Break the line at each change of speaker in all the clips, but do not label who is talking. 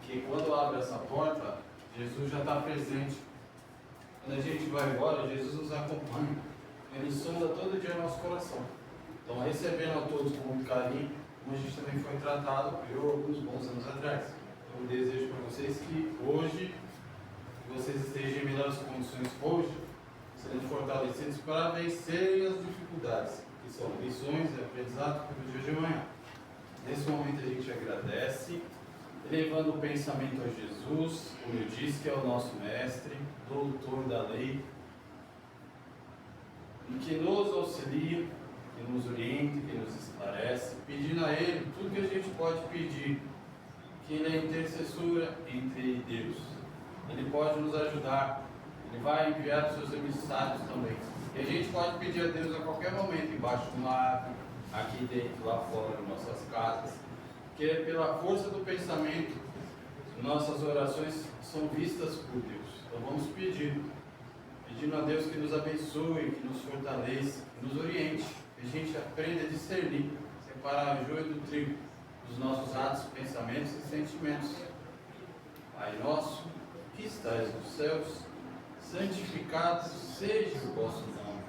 que quando abre essa porta, Jesus já está presente. Quando a gente vai embora, Jesus nos acompanha. Ele sonda todo dia nosso coração. Então, recebendo a todos com muito carinho, como a gente também foi tratado eu alguns bons anos atrás. Então, eu desejo para vocês que hoje, vocês estejam em melhores condições hoje, sendo fortalecidos para vencerem as dificuldades, que são lições e aprendizado para o dia de amanhã. Nesse momento a gente agradece, elevando o pensamento a Jesus, como eu disse, que é o nosso mestre, doutor da lei, e que nos auxilia, que nos orienta, que nos esclarece, pedindo a Ele tudo que a gente pode pedir, que Ele é intercessora entre Deus. Ele pode nos ajudar, Ele vai enviar os seus emissários também. E a gente pode pedir a Deus a qualquer momento, embaixo do mar, aqui dentro, lá fora, em nossas casas, que pela força do pensamento, nossas orações são vistas por Deus. Então vamos pedindo a Deus que nos abençoe, que nos fortaleça, que nos oriente, que a gente aprenda a discernir, separar o joio do trigo, dos nossos atos, pensamentos e sentimentos. Pai nosso, que estais nos céus, santificado seja o vosso nome.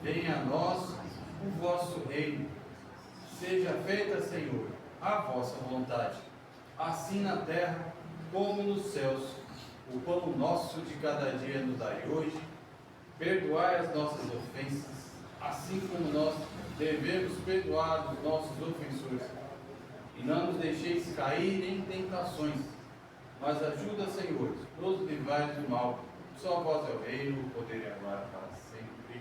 Venha a nós o vosso reino. Seja feita, Senhor, a vossa vontade, assim na terra como nos céus. O pão nosso de cada dia nos dai hoje. Perdoai as nossas ofensas, assim como nós devemos perdoar os nossos ofensores. E não nos deixeis cair em tentações, mas ajuda, Senhor, nos livrai do mal. Só vós é o reino, o poder e a glória para sempre.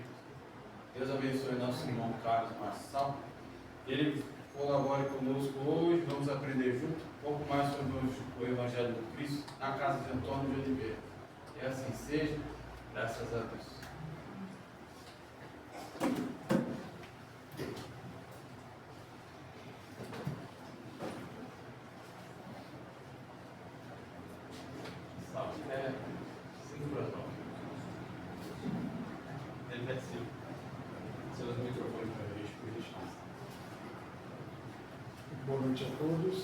Deus abençoe nosso irmão Carlos Marçal. Ele colabore conosco hoje. Vamos aprender junto um pouco mais sobre o Evangelho do Cristo na casa de Antônio de Oliveira. Que assim seja, graças a Deus. Salve, 5 para 9. Ele vai ser. Seus microfones para a gente, por gentileza.
Boa noite a todos.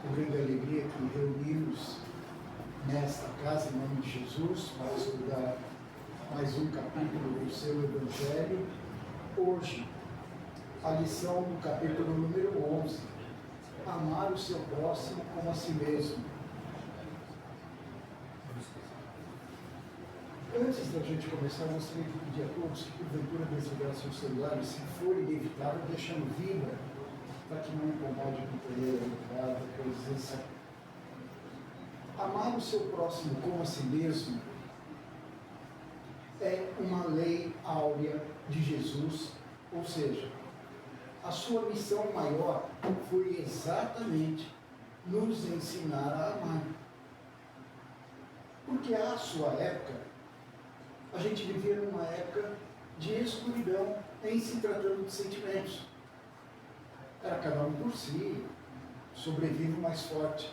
Com grande alegria que reunimos nesta casa, em nome de Jesus, para estudar mais um capítulo do seu Evangelho. Hoje, a lição do capítulo número 11, amar o seu próximo como a si mesmo. Antes da gente começar, eu gostaria de pedir a todos que, porventura, desligassem os celulares, se for inevitável, deixando vibra, para que não incomode o companheiro, coisas assim. Amar o seu próximo como a si mesmo é uma lei áurea de Jesus, ou seja, a sua missão maior foi exatamente nos ensinar a amar. Porque à sua época, a gente vivia numa época de escuridão em se tratando de sentimentos. Era cada um por si, sobrevive o mais forte.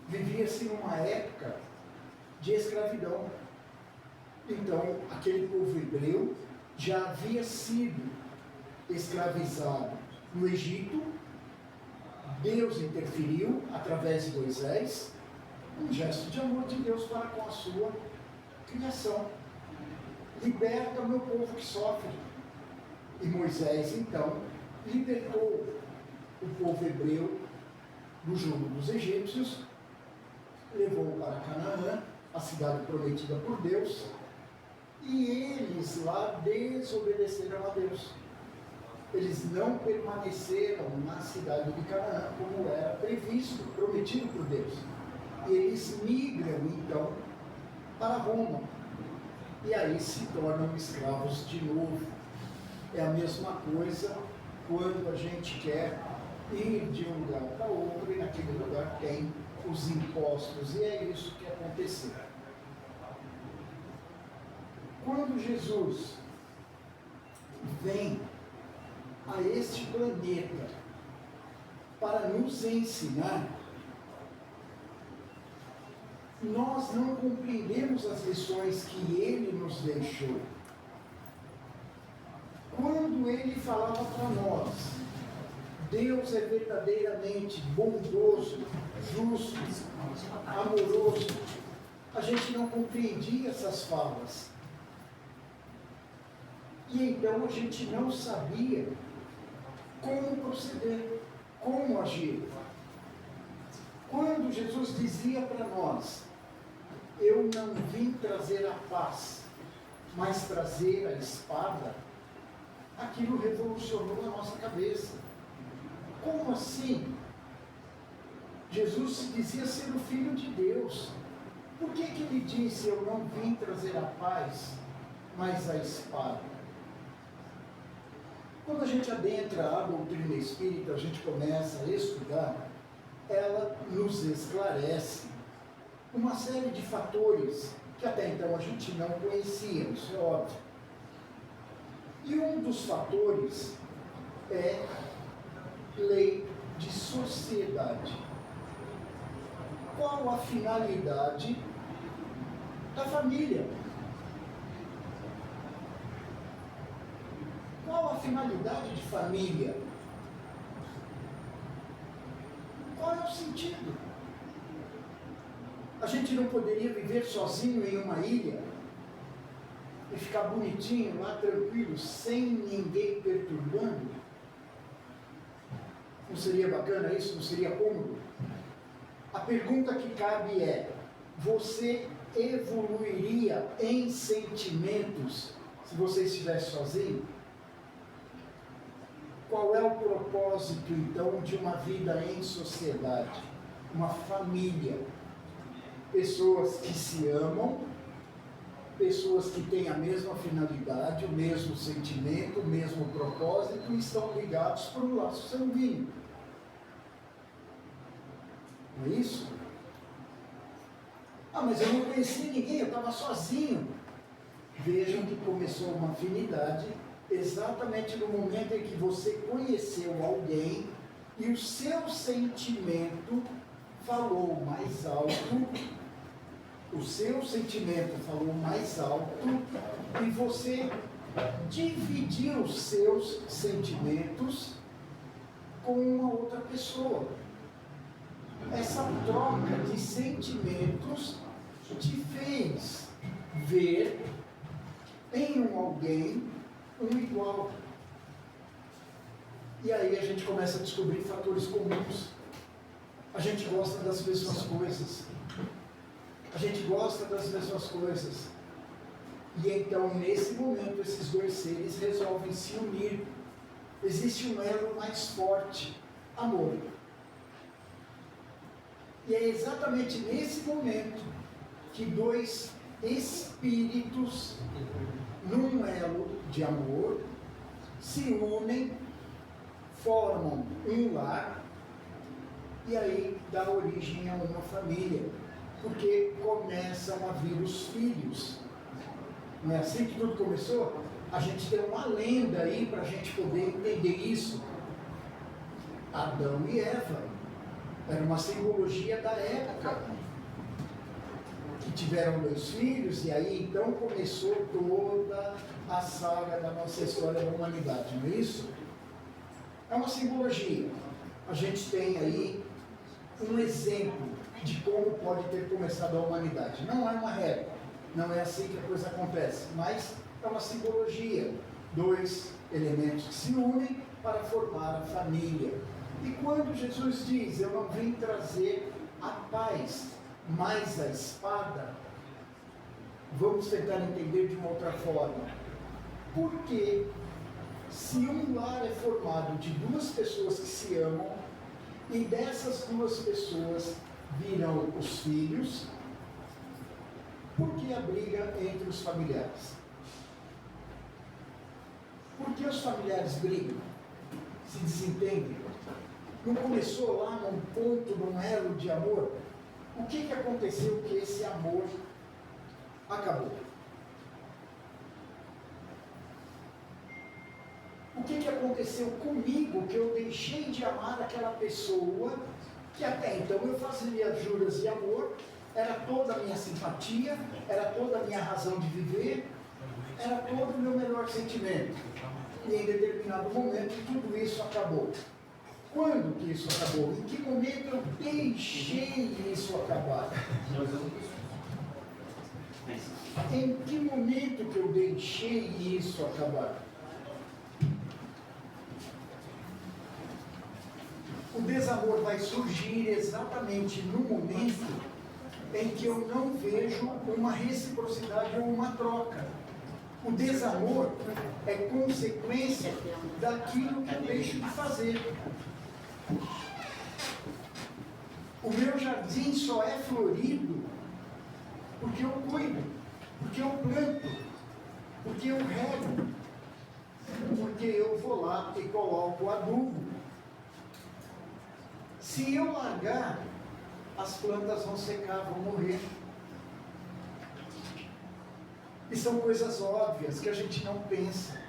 Vivia-se numa época de escravidão. Então, aquele povo hebreu já havia sido escravizado no Egito. Deus interferiu através de Moisés, um gesto de amor de Deus para com a sua criação. Liberta o meu povo que sofre. E Moisés, então, libertou o povo hebreu do jugo dos egípcios, levou para Canaã, a cidade prometida por Deus, e eles lá desobedeceram a Deus. Eles não permaneceram na cidade de Canaã como era previsto, prometido por Deus. E eles migram então para Roma, e aí se tornam escravos de novo. É a mesma coisa quando a gente quer ir de um lugar para outro, e naquele lugar tem os impostos, e é isso que aconteceu. Quando Jesus vem a este planeta para nos ensinar, nós não compreendemos as lições que ele nos deixou. Quando ele falava para nós Deus é verdadeiramente bondoso, justo, amoroso. A gente não compreendia essas falas. E então a gente não sabia como proceder, como agir. Quando Jesus dizia para nós, eu não vim trazer a paz, mas trazer a espada, aquilo revolucionou a nossa cabeça. Como assim? Jesus se dizia ser o Filho de Deus. Por que ele disse, eu não vim trazer a paz, mas a espada? Quando a gente adentra a doutrina espírita, a gente começa a estudar, ela nos esclarece uma série de fatores que até então a gente não conhecia, isso é óbvio. E um dos fatores é lei de sociedade. Qual a finalidade da família? Qual a finalidade de família? Qual é o sentido? A gente não poderia viver sozinho em uma ilha e ficar bonitinho lá, tranquilo, sem ninguém perturbando? Não seria bacana isso? Não seria cômodo? A pergunta que cabe é, você evoluiria em sentimentos se você estivesse sozinho? Qual é o propósito, então, de uma vida em sociedade? Uma família. Pessoas que se amam, pessoas que têm a mesma finalidade, o mesmo sentimento, o mesmo propósito e estão ligados por um laço sanguíneo. Não é isso? Ah, mas eu não conhecia ninguém, eu estava sozinho. Vejam que começou uma afinidade exatamente no momento em que você conheceu alguém e o seu sentimento falou mais alto, o seu sentimento falou mais alto e você dividiu os seus sentimentos com uma outra pessoa. Essa troca de sentimentos te fez ver em um alguém um igual. E aí a gente começa a descobrir fatores comuns. A gente gosta das mesmas coisas. A gente gosta das mesmas coisas. E então, nesse momento, esses dois seres resolvem se unir. Existe um elo mais forte, amor. E é exatamente nesse momento que dois espíritos, num elo de amor, se unem, formam um lar, e aí dá origem a uma família, porque começam a vir os filhos. Não é assim que tudo começou? A gente tem uma lenda aí para a gente poder entender isso. Adão e Eva. Era uma simbologia da época. Que tiveram 2 filhos, e aí então começou toda a saga da nossa história da humanidade, não é isso? É uma simbologia. A gente tem aí um exemplo de como pode ter começado a humanidade. Não é uma regra, não é assim que a coisa acontece, mas é uma simbologia. 2 elementos que se unem para formar a família. E quando Jesus diz, eu não vim trazer a paz, mas a espada, vamos tentar entender de uma outra forma. Porque se um lar é formado de 2 pessoas que se amam, e dessas 2 pessoas virão os filhos, por que a briga entre os familiares? Por que os familiares brigam? Se desentendem? Não começou lá num ponto, num elo de amor? O que aconteceu que esse amor acabou? O que aconteceu comigo que eu deixei de amar aquela pessoa que até então eu fazia juras de amor, era toda a minha simpatia, era toda a minha razão de viver, era todo o meu melhor sentimento. E em determinado momento tudo isso acabou. Quando que isso acabou? Em que momento eu deixei isso acabar? Em que momento que eu deixei isso acabar? O desamor vai surgir exatamente no momento em que eu não vejo uma reciprocidade ou uma troca. O desamor é consequência daquilo que eu deixo de fazer. O meu jardim só é florido porque eu cuido, porque eu planto, porque eu rego, porque eu vou lá e coloco o adubo. Se eu largar, as plantas vão secar, vão morrer. E são coisas óbvias que a gente não pensa.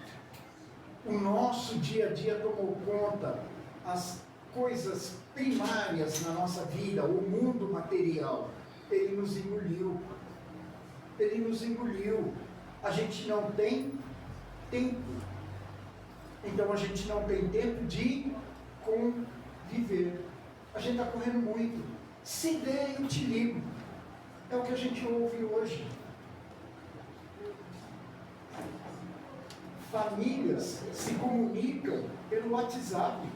O nosso dia a dia tomou conta, as coisas primárias na nossa vida, o mundo material, ele nos engoliu. Ele nos engoliu. A gente não tem tempo. Então a gente não tem tempo de conviver. A gente está correndo muito. Se der, eu te ligo. É o que a gente ouve hoje. Famílias se comunicam pelo WhatsApp.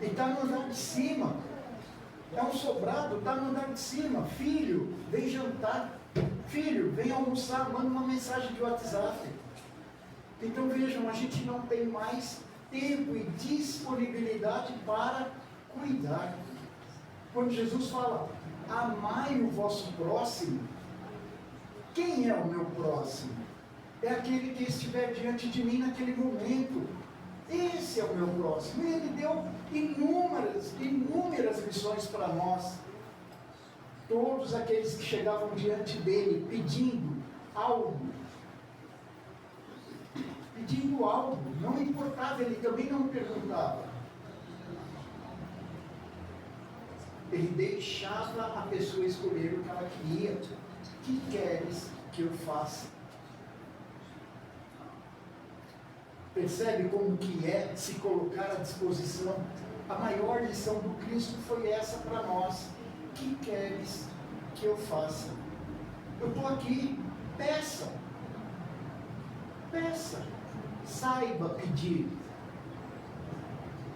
E está no andar de cima. É um sobrado, está no andar de cima. Filho, vem jantar. Filho, vem almoçar, manda uma mensagem de WhatsApp. Então vejam, a gente não tem mais tempo e disponibilidade para cuidar. Quando Jesus fala, amai o vosso próximo, quem é o meu próximo? É aquele que estiver diante de mim naquele momento. Esse é o meu próximo. E ele deu inúmeras lições para nós. Todos aqueles que chegavam diante dele pedindo algo, não importava, ele também não perguntava. Ele deixava a pessoa escolher o que ela queria. O que queres que eu faça? Percebe como que é se colocar à disposição? A maior lição do Cristo foi essa para nós. O que queres que eu faça? Eu estou aqui, peça. Peça. Saiba pedir.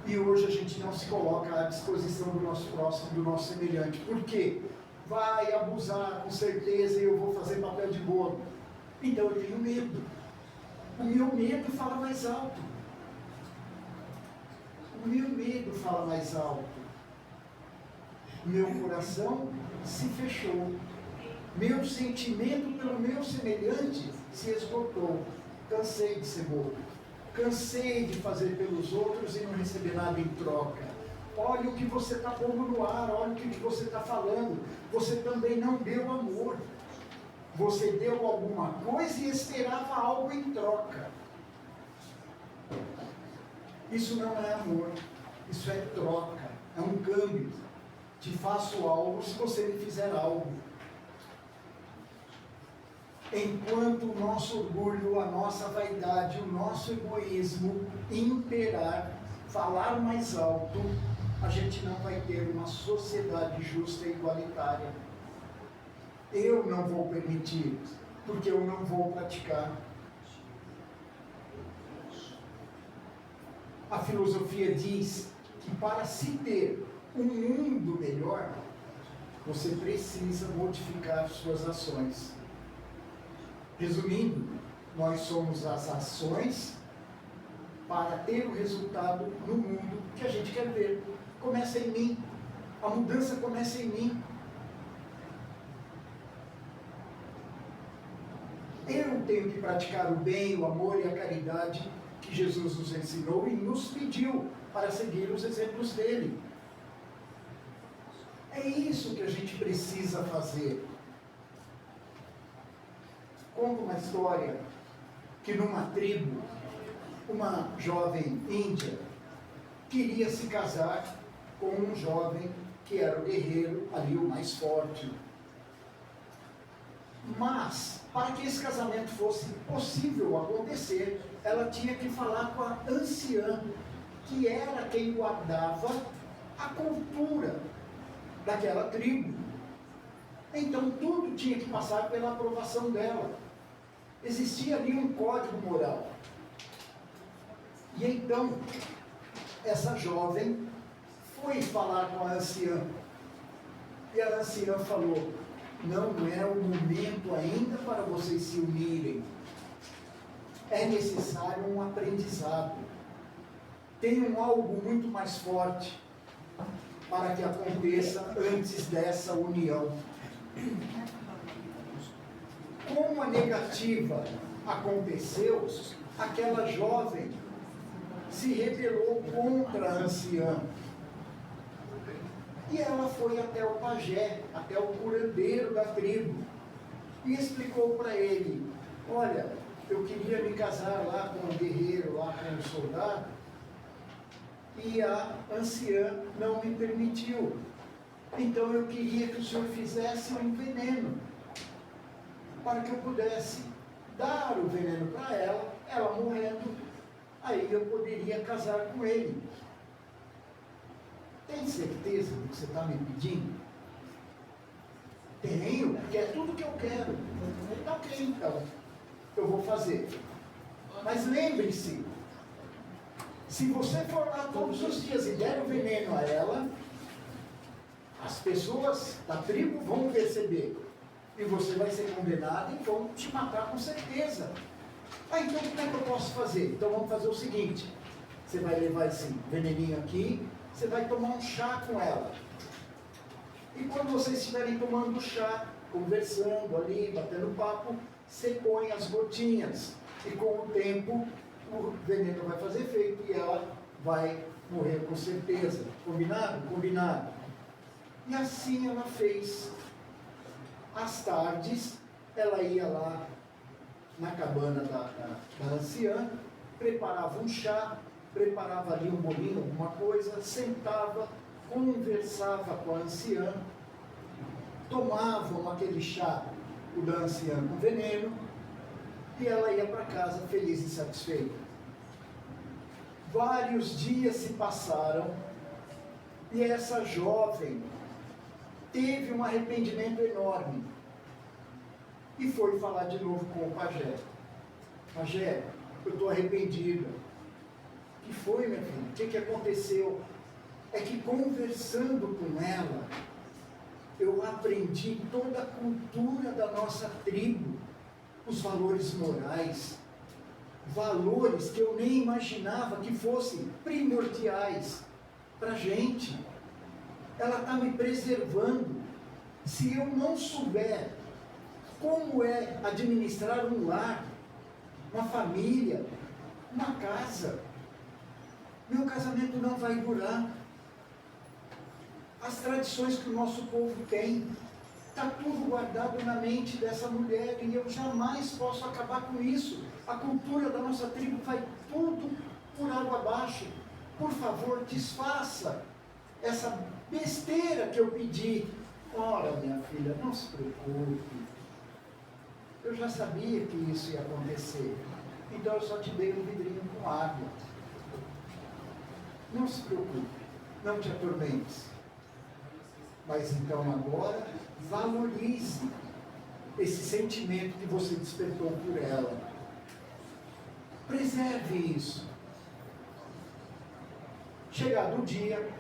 E hoje a gente não se coloca à disposição do nosso próximo, do nosso semelhante. Por quê? Vai abusar, com certeza, e eu vou fazer papel de bolo. Então eu tenho medo. O meu medo fala mais alto. O meu medo fala mais alto. Meu coração se fechou. Meu sentimento pelo meu semelhante se esgotou. Cansei de ser bobo. Cansei de fazer pelos outros e não receber nada em troca. Olha o que você está pondo no ar, olha o que você está falando. Você também não deu amor. Você deu alguma coisa e esperava algo em troca. Isso não é amor, isso é troca, é um câmbio. Te faço algo se você me fizer algo. Enquanto o nosso orgulho, a nossa vaidade, o nosso egoísmo imperar, falar mais alto, a gente não vai ter uma sociedade justa e igualitária. Eu não vou permitir, porque eu não vou praticar. A filosofia diz que para se ter um mundo melhor, você precisa modificar suas ações. Resumindo, nós somos as ações para ter o resultado no mundo que a gente quer ver. Começa em mim. A mudança começa em mim. Eu tenho que praticar o bem, o amor e a caridade que Jesus nos ensinou e nos pediu para seguir os exemplos dele. É isso que a gente precisa fazer. Conto uma história que numa tribo, uma jovem índia queria se casar com um jovem que era o guerreiro, ali o mais forte. Mas, para que esse casamento fosse possível acontecer, ela tinha que falar com a anciã que era quem guardava a cultura daquela tribo. Então tudo tinha que passar pela aprovação dela. Existia ali um código moral. E então, essa jovem foi falar com a anciã. E a anciã falou: não é o momento ainda para vocês se unirem. É necessário um aprendizado. Tenham algo muito mais forte para que aconteça antes dessa união. Como a negativa aconteceu, aquela jovem se rebelou contra a anciã. E ela foi até o pajé, até o curandeiro da tribo, e explicou para ele: olha, eu queria me casar lá com um guerreiro, lá com um soldado, e a anciã não me permitiu. Então eu queria que o senhor fizesse um veneno, para que eu pudesse dar o veneno para ela, ela morrendo, aí eu poderia casar com ele. Tem certeza do que você está me pedindo? Tenho, porque é tudo que eu quero. Ok, então, eu vou fazer. Mas lembre-se, se você for lá todos os dias e der o veneno a ela, as pessoas da tribo vão perceber. E você vai ser condenado e vão te matar com certeza. Então como é que eu posso fazer? Então vamos fazer o seguinte: você vai levar esse veneninho aqui, você vai tomar um chá com ela. E quando vocês estiverem tomando chá, conversando ali, batendo papo, você põe as gotinhas. E com o tempo, o veneno vai fazer efeito e ela vai morrer com certeza. Combinado? Combinado. E assim ela fez. Às tardes, ela ia lá na cabana da anciã, preparava um chá, preparava ali um bolinho, alguma coisa, sentava, conversava com a anciã, tomavam aquele chá, o da anciã com veneno, e ela ia para casa feliz e satisfeita. Vários dias se passaram e essa jovem teve um arrependimento enorme e foi falar de novo com o pajé. Pajé, eu estou arrependida. O que foi, minha filha? O que aconteceu? É que conversando com ela, eu aprendi toda a cultura da nossa tribo, os valores morais, valores que eu nem imaginava que fossem primordiais para a gente. Ela está me preservando. Se eu não souber como é administrar um lar, uma família, uma casa, meu casamento não vai durar. As tradições que o nosso povo tem, está tudo guardado na mente dessa mulher e eu jamais posso acabar com isso. A cultura da nossa tribo vai tudo por água abaixo. Por favor, desfaça essa besteira que eu pedi. Ora, minha filha, não se preocupe. Eu já sabia que isso ia acontecer. Então eu só te dei um vidrinho com água. Não se preocupe, não te atormentes. Mas então agora, valorize esse sentimento que você despertou por ela. Preserve isso. Chegado o dia,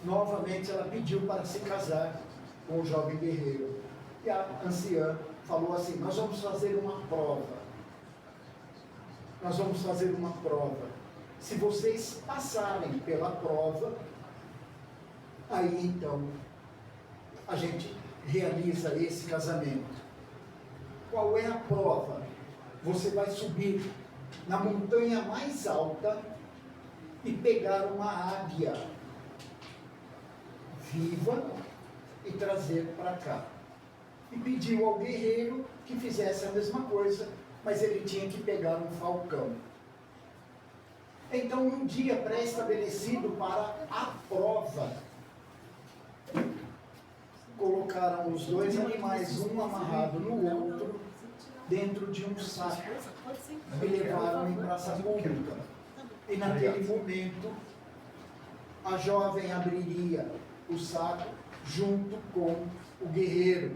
novamente ela pediu para se casar com o jovem guerreiro. E a anciã falou assim: nós vamos fazer uma prova. Nós vamos fazer uma prova. Se vocês passarem pela prova, aí então a gente realiza esse casamento. Qual é a prova? Você vai subir na montanha mais alta e pegar uma águia viva e trazer para cá. E pediu ao guerreiro que fizesse a mesma coisa, mas ele tinha que pegar um falcão. Então, um dia pré-estabelecido para a prova, colocaram os dois animais, um amarrado no outro, dentro de um saco, e levaram em praça pública. E naquele momento, a jovem abriria o saco junto com o guerreiro.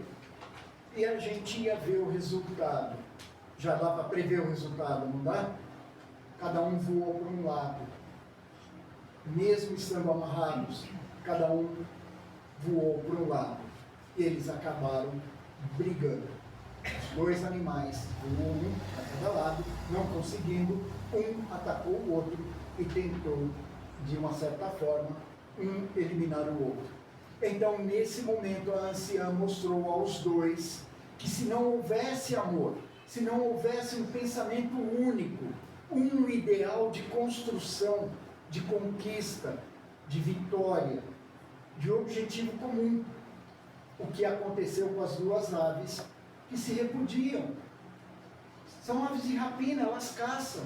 E a gente ia ver o resultado. Já dá para prever o resultado, não dá? Cada um voou para um lado. Mesmo estando amarrados, cada um voou para um lado. E eles acabaram brigando. Os dois animais, um a cada lado, não conseguindo, um atacou o outro e tentou, de uma certa forma, eliminar o outro. Então, nesse momento, a anciã mostrou aos dois que se não houvesse amor, se não houvesse um pensamento único, um ideal de construção, de conquista, de vitória, de objetivo comum, o que aconteceu com as duas aves que se repudiam. São aves de rapina, elas caçam.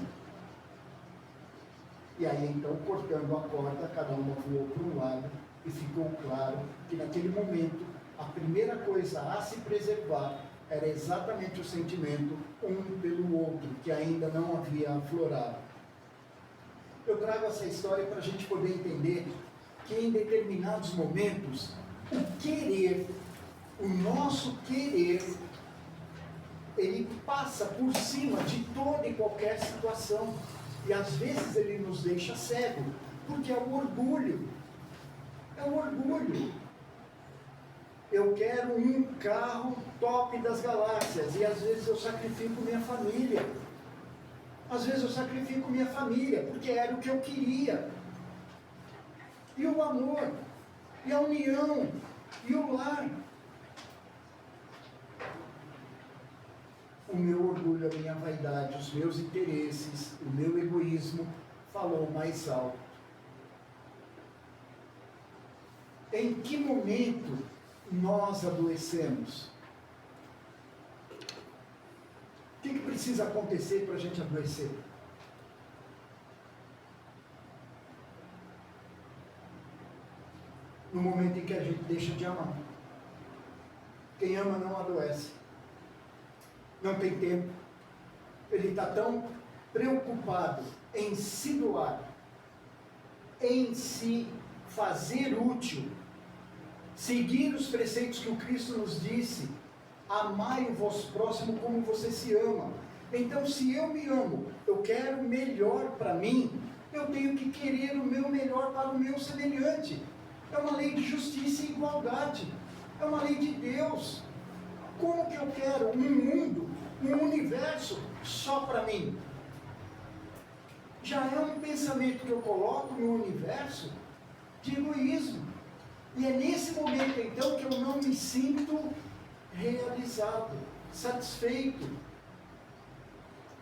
E aí então, cortando a corda, cada uma voou para um lado e ficou claro que naquele momento a primeira coisa a se preservar era exatamente o sentimento um pelo outro, que ainda não havia aflorado. Eu trago essa história para a gente poder entender que em determinados momentos o querer, o nosso querer, ele passa por cima de toda e qualquer situação. E às vezes ele nos deixa cego, porque é o orgulho. É o orgulho. Eu quero um carro top das galáxias, e às vezes eu sacrifico minha família. Às vezes eu sacrifico minha família, porque era o que eu queria. E o amor, e a união, e o lar. O meu orgulho, a minha vaidade, os meus interesses, o meu egoísmo falou mais alto. Em que momento nós adoecemos? O que precisa acontecer para a gente adoecer? No momento em que a gente deixa de amar. Quem ama não adoece. Não tem tempo. Ele está tão preocupado em se doar, em se fazer útil, seguir os preceitos que o Cristo nos disse, amai o vosso próximo como você se ama. Então, se eu me amo, eu quero o melhor para mim, eu tenho que querer o meu melhor para o meu semelhante. É uma lei de justiça e igualdade, é uma lei de Deus. Como que eu quero um mundo, um universo só para mim? Já é um pensamento que eu coloco no universo de egoísmo. E é nesse momento então que eu não me sinto realizado, satisfeito.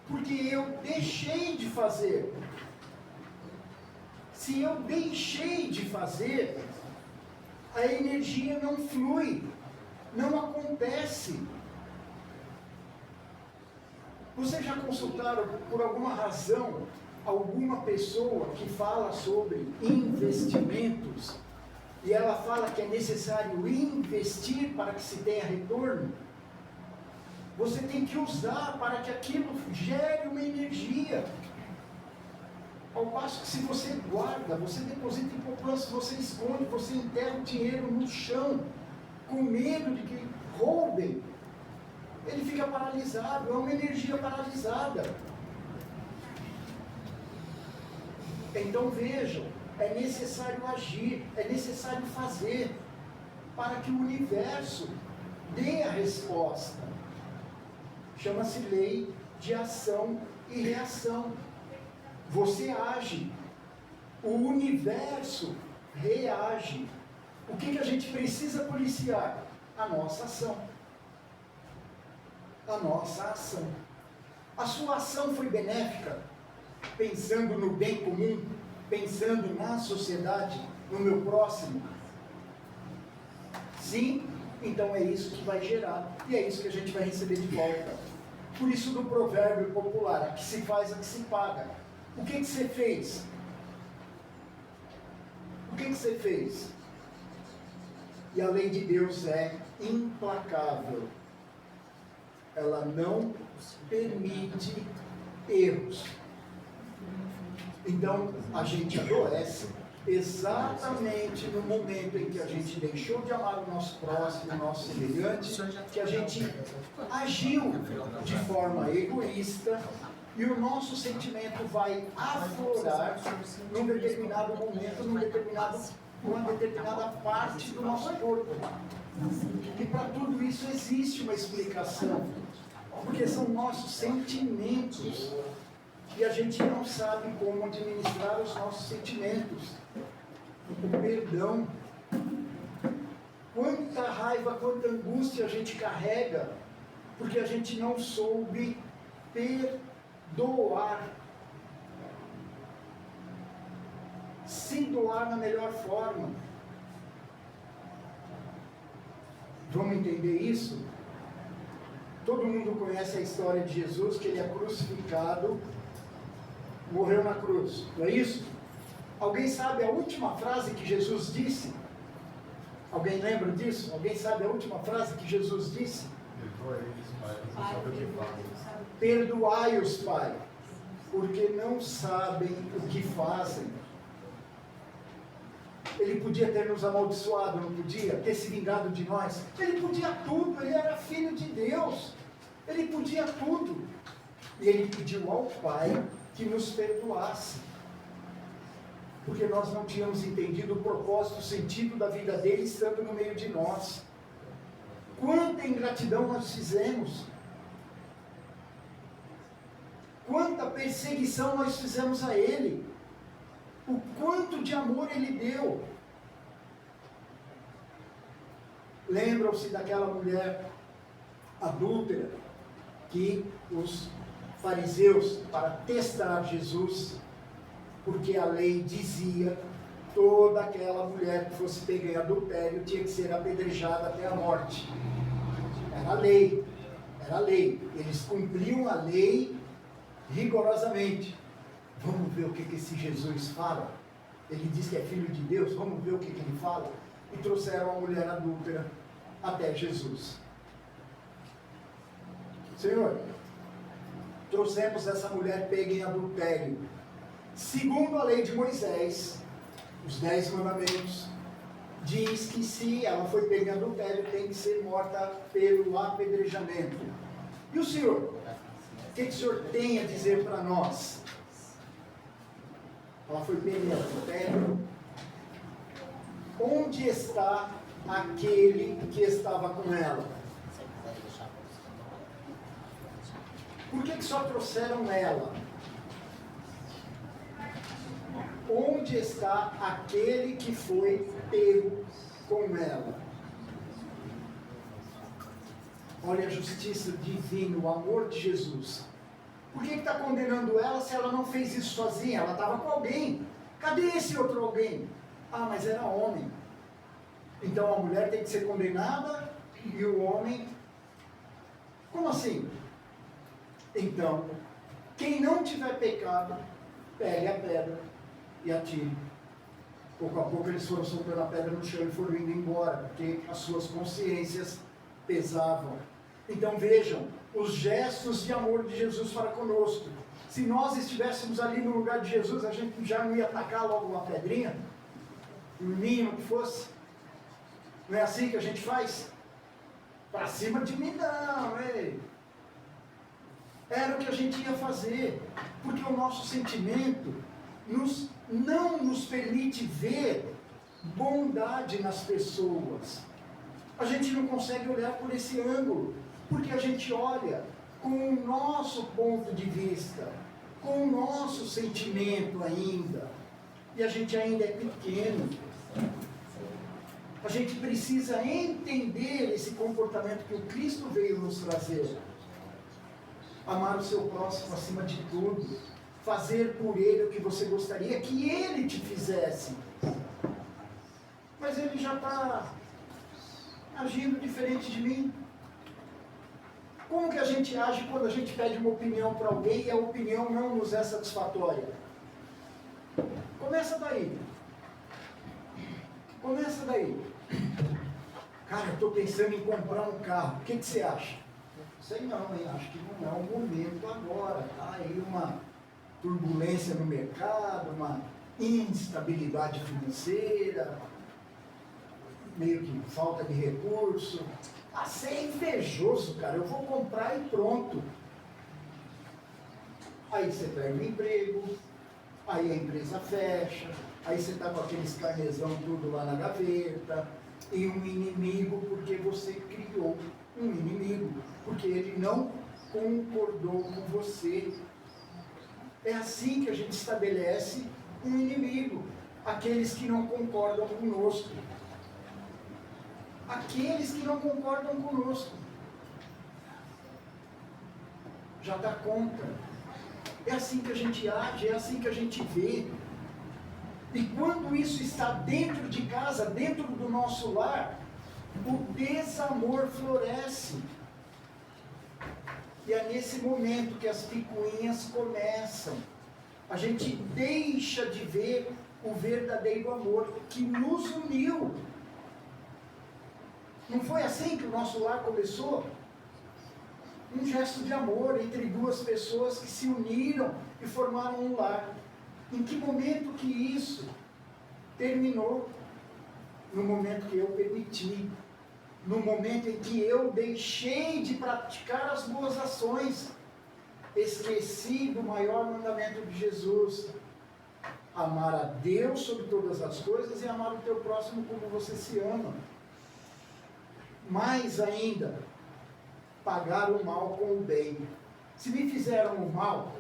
Porque eu deixei de fazer. Se eu deixei de fazer, a energia não flui, não acontece. Vocês já consultaram, por alguma razão, alguma pessoa que fala sobre investimentos, e ela fala que é necessário investir para que se tenha retorno? Você tem que usar para que aquilo gere uma energia. Ao passo que se você guarda, você deposita em poupança, você esconde, você enterra o dinheiro no chão, com medo de que roubem, ele fica paralisado, é uma energia paralisada. Então vejam, é necessário agir, é necessário fazer, para que o universo dê a resposta. Chama-se lei de ação e reação. Você age, o universo reage. O que a gente precisa policiar? A nossa ação. A nossa ação. A sua ação foi benéfica, pensando no bem comum, pensando na sociedade, no meu próximo? Sim, então é isso que vai gerar, e é isso que a gente vai receber de volta. Por isso do provérbio popular, a que se faz, a que se paga. O que você fez? O que você fez? E a lei de Deus é implacável. Ela não permite erros. Então, a gente adoece exatamente no momento em que a gente deixou de amar o nosso próximo, o nosso semelhante, que a gente agiu de forma egoísta e o nosso sentimento vai aflorar num determinado momento, numa determinada parte do nosso corpo. E para tudo isso existe uma explicação, porque são nossos sentimentos e a gente não sabe como administrar os nossos sentimentos. O perdão, quanta raiva, quanta angústia a gente carrega, porque a gente não soube perdoar, se doar na melhor forma. Vamos entender isso? Todo mundo conhece a história de Jesus, que ele é crucificado, morreu na cruz, não é isso? Alguém sabe a última frase que Jesus disse? Alguém lembra disso? Alguém sabe a última frase que Jesus disse? Perdoai-os, Pai, porque não sabem o que fazem. Ele podia ter nos amaldiçoado, não podia? Ter se vingado de nós? Ele podia tudo, ele era filho de Deus. Ele podia tudo. E ele pediu ao Pai que nos perdoasse. Porque nós não tínhamos entendido o propósito, o sentido da vida dele estando no meio de nós. Quanta ingratidão nós fizemos. Quanta perseguição nós fizemos a ele. O quanto de amor ele deu. Lembram-se daquela mulher adúltera que os fariseus, para testar Jesus, porque a lei dizia toda aquela mulher que fosse pega em adultério tinha que ser apedrejada até a morte. Era a lei, era a lei. Eles cumpriam a lei rigorosamente. Vamos ver o que esse Jesus fala? Ele diz que é filho de Deus, vamos ver o que ele fala? E trouxeram a mulher adúltera até Jesus. Senhor, trouxemos essa mulher pega em adultério. Segundo a lei de Moisés, os 10 mandamentos, diz que se ela foi pega em adultério, tem que ser morta pelo apedrejamento. E o Senhor? O que o Senhor tem a dizer para nós? Ela foi pega em adultério. Onde está aquele que estava com ela? Por que só trouxeram ela? Onde está aquele que foi pego com ela? Olha a justiça divina, o amor de Jesus. Por que está condenando ela se ela não fez isso sozinha? Ela estava com alguém. Cadê esse outro alguém? Ah, mas era homem. Então a mulher tem que ser condenada e o homem... Como assim? Então, quem não tiver pecado, pegue a pedra e atire. Pouco a pouco eles foram soltando a pedra no chão e foram indo embora, porque as suas consciências pesavam. Então vejam, os gestos de amor de Jesus para conosco. Se nós estivéssemos ali no lugar de Jesus, a gente já não ia atacar logo uma pedrinha, um mínimo que fosse. Não é assim que a gente faz? Para cima de mim não, ei. Era o que a gente ia fazer, porque o nosso sentimento não nos permite ver bondade nas pessoas. A gente não consegue olhar por esse ângulo, porque a gente olha com o nosso ponto de vista, com o nosso sentimento ainda, e a gente ainda é pequeno. A gente precisa entender esse comportamento que o Cristo veio nos trazer. Amar o seu próximo acima de tudo, fazer por ele o que você gostaria que ele te fizesse. Mas ele já está agindo diferente de mim. Como que a gente age quando a gente pede uma opinião para alguém e a opinião não nos é satisfatória? Começa daí. Começa daí. Cara, eu estou pensando em comprar um carro. O que você acha? Sei não, hein? Acho que não é o momento agora. Tá aí uma turbulência no mercado, uma instabilidade financeira, meio que falta de recurso. Ah, você é invejoso, cara, eu vou comprar e pronto. Aí você perde o emprego, aí a empresa fecha, aí você está com aqueles carnezão tudo lá na gaveta, e um inimigo porque você criou um inimigo, porque ele não concordou com você. É assim que a gente estabelece um inimigo, aqueles que não concordam conosco. Aqueles que não concordam conosco. Já dá conta. É assim que a gente age, é assim que a gente vê. E quando isso está dentro de casa, dentro do nosso lar, o desamor floresce. E é nesse momento que as picuinhas começam. A gente deixa de ver o verdadeiro amor que nos uniu. Não foi assim que o nosso lar começou? Um gesto de amor entre duas pessoas que se uniram e formaram um lar. Em que momento que isso terminou? No momento que eu permiti. No momento em que eu deixei de praticar as boas ações. Esqueci do maior mandamento de Jesus. Amar a Deus sobre todas as coisas e amar o teu próximo como você se ama. Mais ainda, pagar o mal com o bem. Se me fizeram o mal,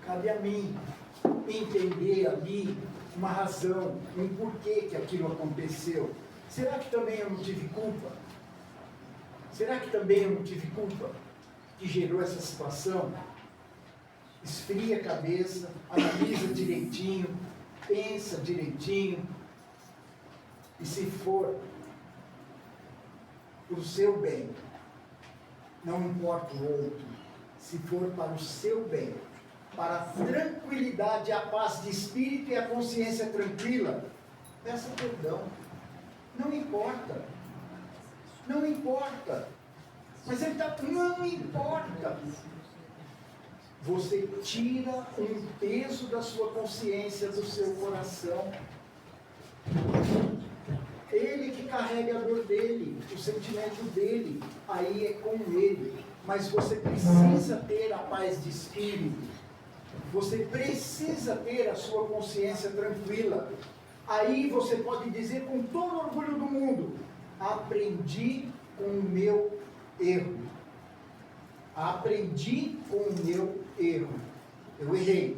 cabe a mim entender ali uma razão, um porquê que aquilo aconteceu. Será que também eu não tive culpa? Será que também eu não tive culpa que gerou essa situação? Esfria a cabeça, analisa direitinho, pensa direitinho, e se for para o seu bem, não importa o outro, se for para o seu bem, para a tranquilidade, a paz de espírito e a consciência tranquila, peça perdão. Não importa. Não importa. Mas ele está, não importa. Você tira um peso da sua consciência, do seu coração. Ele que carrega a dor dele, o sentimento dele, aí é com ele. Mas você precisa ter a paz de espírito. Você precisa ter a sua consciência tranquila. Aí você pode dizer com todo o orgulho do mundo: aprendi com o meu erro. Aprendi com o meu erro. Eu errei,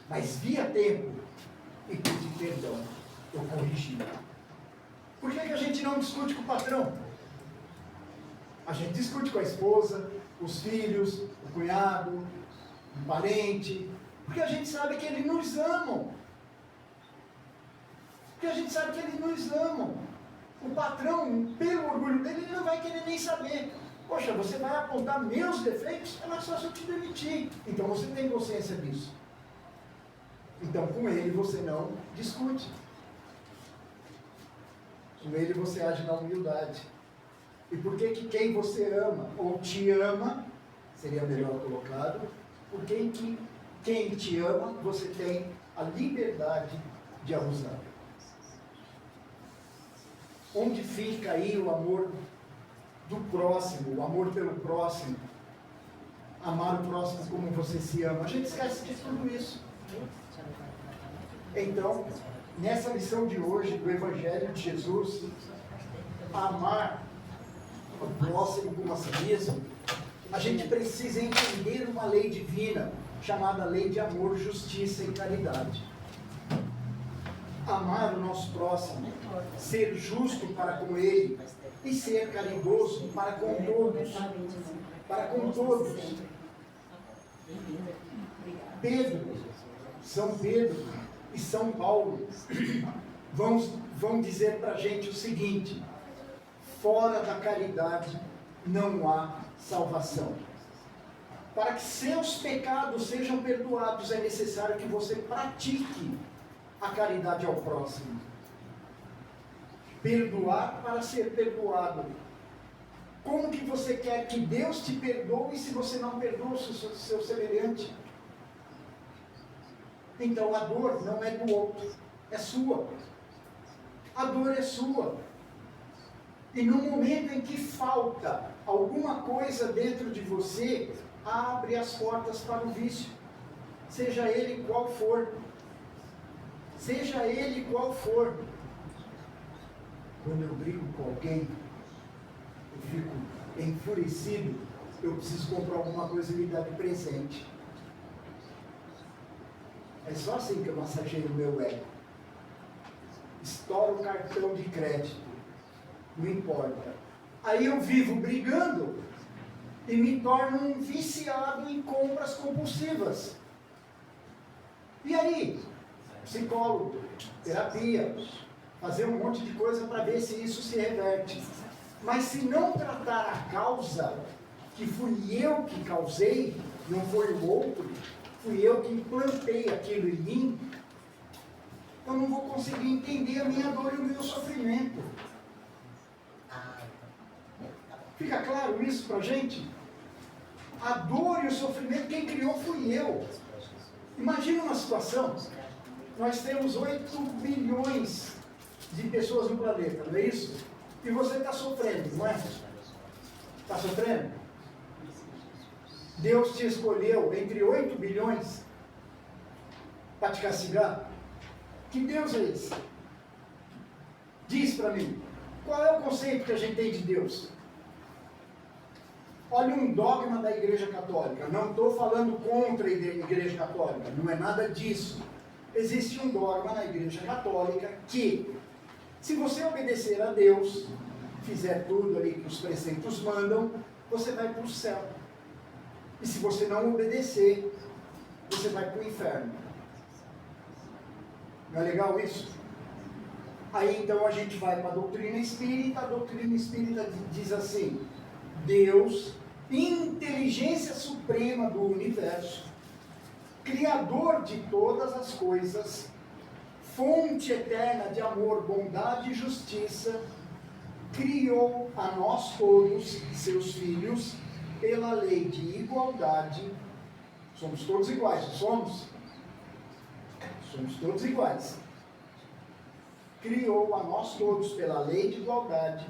mas vi a tempo e pedi perdão. Eu corrigi. Por que a gente não discute com o patrão? A gente discute com a esposa, os filhos, o cunhado, um parente, porque a gente sabe que eles nos amam. Porque a gente sabe que eles nos amam. O patrão, pelo orgulho dele, ele não vai querer nem saber. Poxa, você vai apontar meus defeitos? É mais fácil eu te demitir. Então você tem consciência disso. Então com ele você não discute. Com ele você age na humildade. E por que quem você ama ou te ama, seria melhor colocado, porque quem te ama, você tem a liberdade de abusar. Onde fica aí o amor do próximo, o amor pelo próximo? Amar o próximo como você se ama. A gente esquece de tudo isso. Então, nessa lição de hoje do Evangelho de Jesus, amar o próximo como a si mesmo, a gente precisa entender uma lei divina chamada lei de amor, justiça e caridade. Amar o nosso próximo, ser justo para com ele e ser caridoso para com todos. Para com todos. Pedro, São Pedro e São Paulo vão dizer para a gente o seguinte: fora da caridade não há salvação. Para que seus pecados sejam perdoados, é necessário que você pratique a caridade ao próximo. Perdoar para ser perdoado. Como que você quer que Deus te perdoe se você não perdoa o seu semelhante? Então a dor não é do outro, é sua. A dor é sua. E no momento em que falta alguma coisa dentro de você, abre as portas para o vício. Seja ele qual for. Seja ele qual for. Quando eu brigo com alguém, eu fico enfurecido, eu preciso comprar alguma coisa e me dar de presente. É só assim que eu massageio o meu ego. Estouro o cartão de crédito. Não importa. Aí eu vivo brigando e me torno um viciado em compras compulsivas. E aí? Psicólogo, terapia, fazer um monte de coisa para ver se isso se reverte. Mas se não tratar a causa, que fui eu que causei, não foi o outro, fui eu que implantei aquilo em mim, eu não vou conseguir entender a minha dor e o meu sofrimento. Fica claro isso pra gente? A dor e o sofrimento, quem criou fui eu. Imagina uma situação, nós temos 8 bilhões de pessoas no planeta, não é isso? E você está sofrendo, não é? Está sofrendo? Deus te escolheu entre 8 bilhões para te castigar? Que Deus é esse? Diz para mim, qual é o conceito que a gente tem de Deus? Olha um dogma da Igreja Católica. Não estou falando contra a Igreja Católica, não é nada disso. Existe um dogma na Igreja Católica que, se você obedecer a Deus, fizer tudo ali que os preceitos mandam, você vai para o céu. E se você não obedecer, você vai para o inferno. Não é legal isso? Aí então a gente vai para a doutrina espírita diz assim: Deus, inteligência suprema do universo, Criador de todas as coisas, fonte eterna de amor, bondade e justiça, criou a nós todos, seus filhos, pela lei de igualdade. Somos todos iguais, não somos? Somos todos iguais. Criou a nós todos pela lei de igualdade,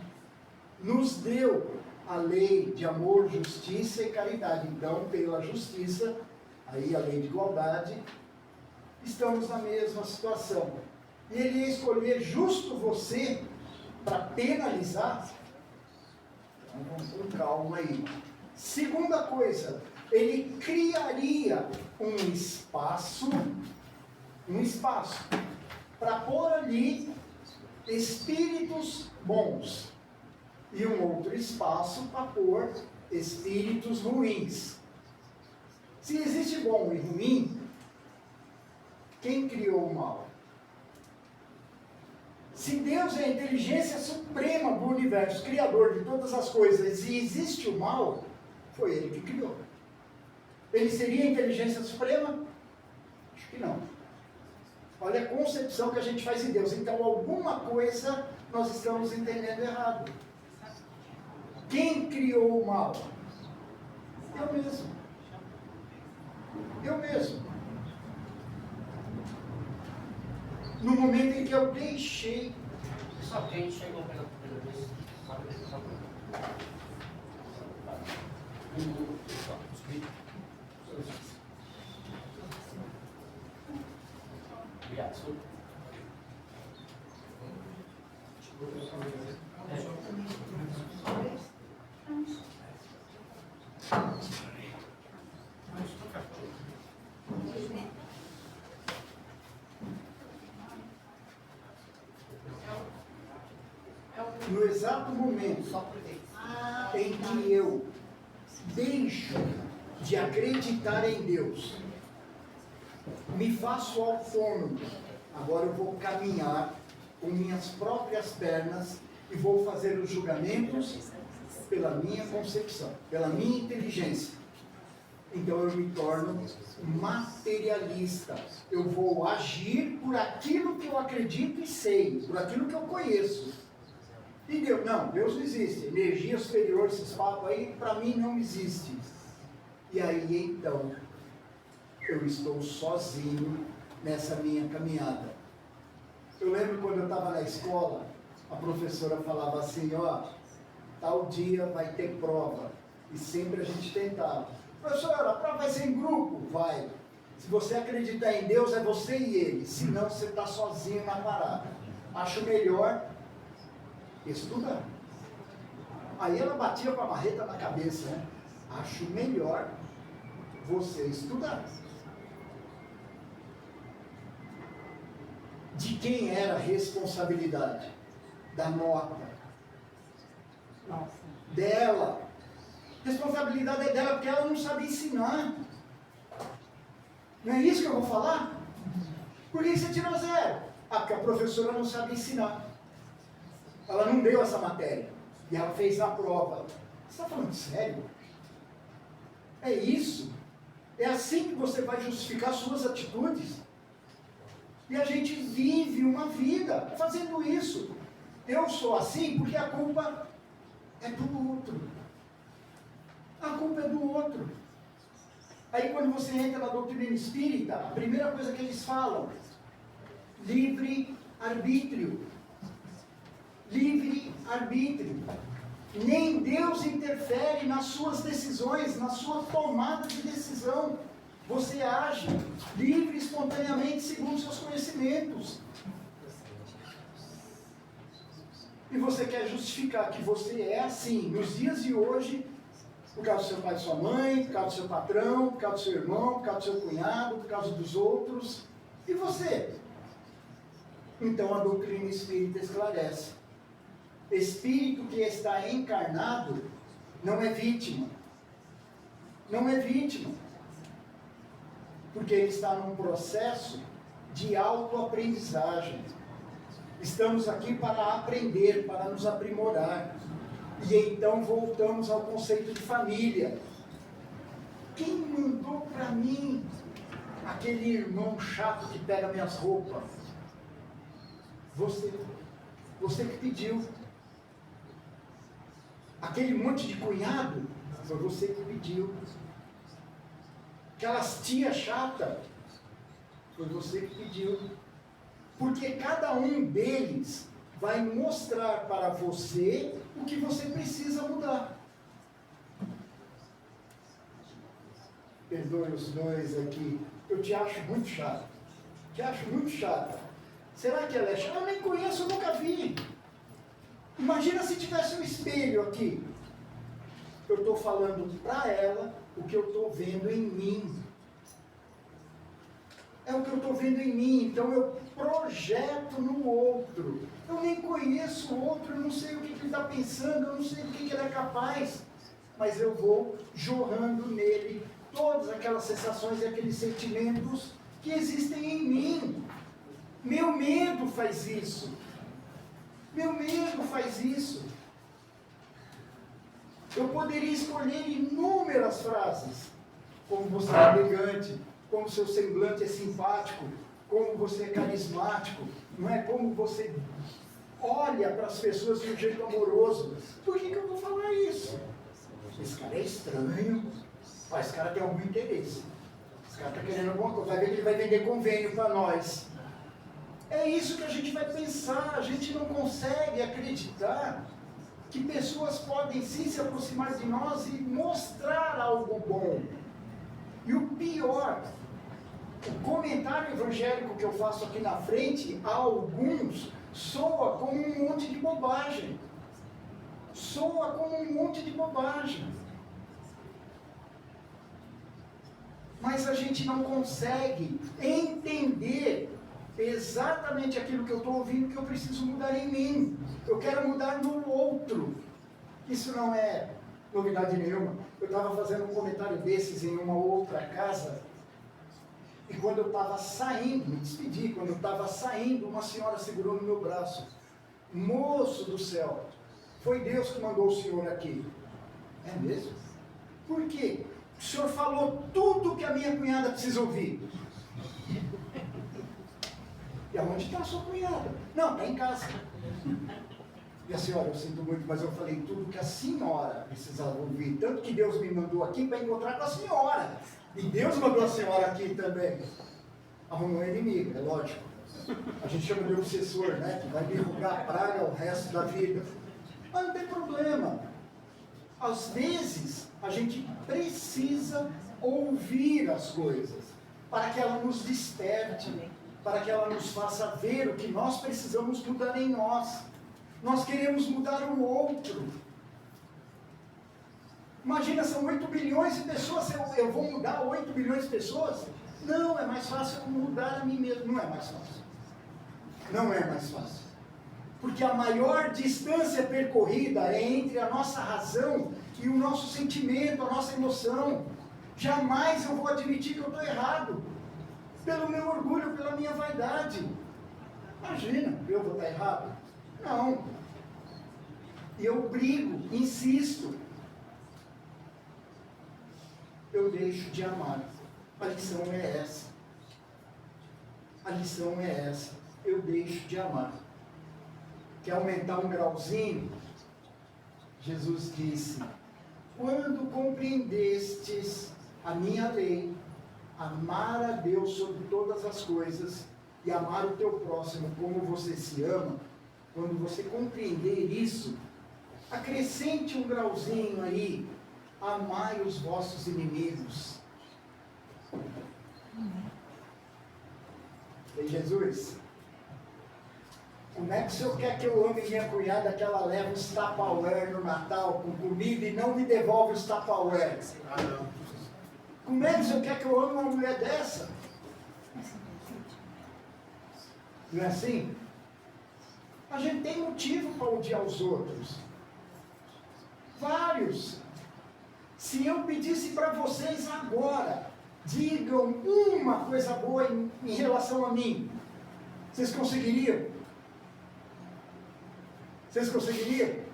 nos deu a lei de amor, justiça e caridade. Então, pela justiça, aí a lei de igualdade, estamos na mesma situação. E ele ia escolher justo você para penalizar? Então vamos com calma aí. Segunda coisa, ele criaria um espaço para pôr ali espíritos bons e um outro espaço para pôr espíritos ruins. Se existe bom e ruim, quem criou o mal? Se Deus é a inteligência suprema do universo, criador de todas as coisas, e existe o mal, foi ele que criou. Ele seria a inteligência suprema? Acho que não. Olha a concepção que a gente faz de Deus. Então, alguma coisa nós estamos entendendo errado. Quem criou o mal? Eu mesmo. Eu mesmo. No momento em que eu deixei.
Só quem chegou pela primeira vez. Obrigado, senhor.
No exato momento em que eu deixo de acreditar em Deus, me faço autônomo, agora eu vou caminhar com minhas próprias pernas e vou fazer os julgamentos pela minha concepção, pela minha inteligência. Então eu me torno materialista. Eu vou agir por aquilo que eu acredito e sei, por aquilo que eu conheço. E Deus, não, Deus não existe. Energia superior, esses papos aí, para mim não existe. E aí então, eu estou sozinho nessa minha caminhada. Eu lembro quando eu estava na escola, a professora falava assim, ó, tal dia vai ter prova. E sempre a gente tentava. Professora, a prova vai ser em grupo? Vai. Se você acreditar em Deus, é você e Ele. Senão você está sozinho na parada. Acho melhor estudar. Aí ela batia com a marreta na cabeça, né? Acho melhor você estudar. De quem era a responsabilidade? Da nota.
Nossa.
Dela. A responsabilidade é dela porque ela não sabe ensinar. Não é isso que eu vou falar? Por que você tirou 0? Ah, porque a professora não sabe ensinar. Ela não deu essa matéria. E ela fez a prova. Você está falando sério? É isso? É assim que você vai justificar suas atitudes? E a gente vive uma vida fazendo isso. Eu sou assim porque a culpa é do outro. A culpa é do outro. Aí quando você entra na doutrina espírita, a primeira coisa que eles falam, livre-arbítrio. Livre-arbítrio. Nem Deus interfere nas suas decisões, na sua tomada de decisão. Você age livre e espontaneamente segundo seus conhecimentos. E você quer justificar que você é assim, nos dias de hoje, por causa do seu pai e sua mãe, por causa do seu patrão, por causa do seu irmão, por causa do seu cunhado, por causa dos outros. E você? Então a doutrina espírita esclarece. Espírito que está encarnado não é vítima. Não é vítima. Porque ele está num processo de autoaprendizagem. Estamos aqui para aprender, para nos aprimorar. E então voltamos ao conceito de família. Quem mandou para mim aquele irmão chato que pega minhas roupas? Você. Você que pediu. Aquele monte de cunhado, foi você que pediu. Aquelas tia chata, foi você que pediu. Porque cada um deles vai mostrar para você o que você precisa mudar. Perdoe os dois aqui. Eu te acho muito chato. Te acho muito chata. Será que ela é chata? Eu nem conheço, eu nunca vi. Imagina se tivesse um espelho aqui. Eu estou falando para ela o que eu estou vendo em mim. É o que eu estou vendo em mim, então eu projeto no outro. Eu nem conheço o outro, eu não sei o que ele está pensando, eu não sei do que ele é capaz, mas eu vou jorrando nele todas aquelas sensações e aqueles sentimentos que existem em mim. Meu medo faz isso. Meu medo faz isso. Eu poderia escolher inúmeras frases, como você é elegante, como seu semblante é simpático, como você é carismático, não é? Como você olha para as pessoas de um jeito amoroso. Por que eu vou falar isso? Esse cara é estranho. Esse cara tem algum interesse. Esse cara está querendo alguma coisa. Vai ver que ele vai vender convênio para nós. É isso que a gente vai pensar. A gente não consegue acreditar que pessoas podem sim se aproximar de nós e mostrar algo bom. E o pior, o comentário evangélico que eu faço aqui na frente, a alguns, soa como um monte de bobagem. Soa como um monte de bobagem. Mas a gente não consegue entender exatamente aquilo que eu estou ouvindo que eu preciso mudar em mim. Eu quero mudar no outro. Isso não é novidade nenhuma. Eu estava fazendo um comentário desses em uma outra casa, e quando eu estava saindo, me despedi, quando eu estava saindo, uma senhora segurou no meu braço. Moço do céu, foi Deus que mandou o senhor aqui. É mesmo? Por quê? O senhor falou tudo que a minha cunhada precisa ouvir. E aonde está a sua cunhada? Não, está em casa. E a senhora, eu sinto muito, mas eu falei tudo que a senhora precisava ouvir. Tanto que Deus me mandou aqui para encontrar com a senhora. E Deus mandou a senhora aqui também. arrumou um inimigo, é lógico. A gente chama de obsessor, né? Que vai derrubar a praga o resto da vida. Mas não tem problema. Às vezes, a gente precisa ouvir as coisas, para que ela nos desperte, para que ela nos faça ver o que nós precisamos mudar em nós. Nós queremos mudar o outro. Imagina, são 8 bilhões de pessoas, eu vou mudar 8 bilhões de pessoas? Não, é mais fácil eu mudar a mim mesmo. Não é mais fácil. Não é mais fácil. Porque a maior distância percorrida é entre a nossa razão e o nosso sentimento, a nossa emoção. Jamais eu vou admitir que eu estou errado. Pelo meu orgulho, pela minha vaidade. Imagina, eu vou estar errado? Não. E eu brigo, insisto. Eu deixo de amar. A lição é essa. A lição é essa. Eu deixo de amar. Quer aumentar um grauzinho? Jesus disse: quando compreendestes a minha lei, amar a Deus sobre todas as coisas e amar o teu próximo como você se ama, quando você compreender isso, acrescente um grauzinho aí: amai os vossos inimigos. E Jesus, como é que o senhor quer que eu ame minha cunhada, que ela leva os Tupperware no Natal com comida e não me devolve os Tupperware? Como é que o senhor quer que eu ame uma mulher dessa? Não é assim? A gente tem motivo para odiar os outros. Vários. Se eu pedisse para vocês agora, digam uma coisa boa em relação a mim, vocês conseguiriam? Vocês conseguiriam?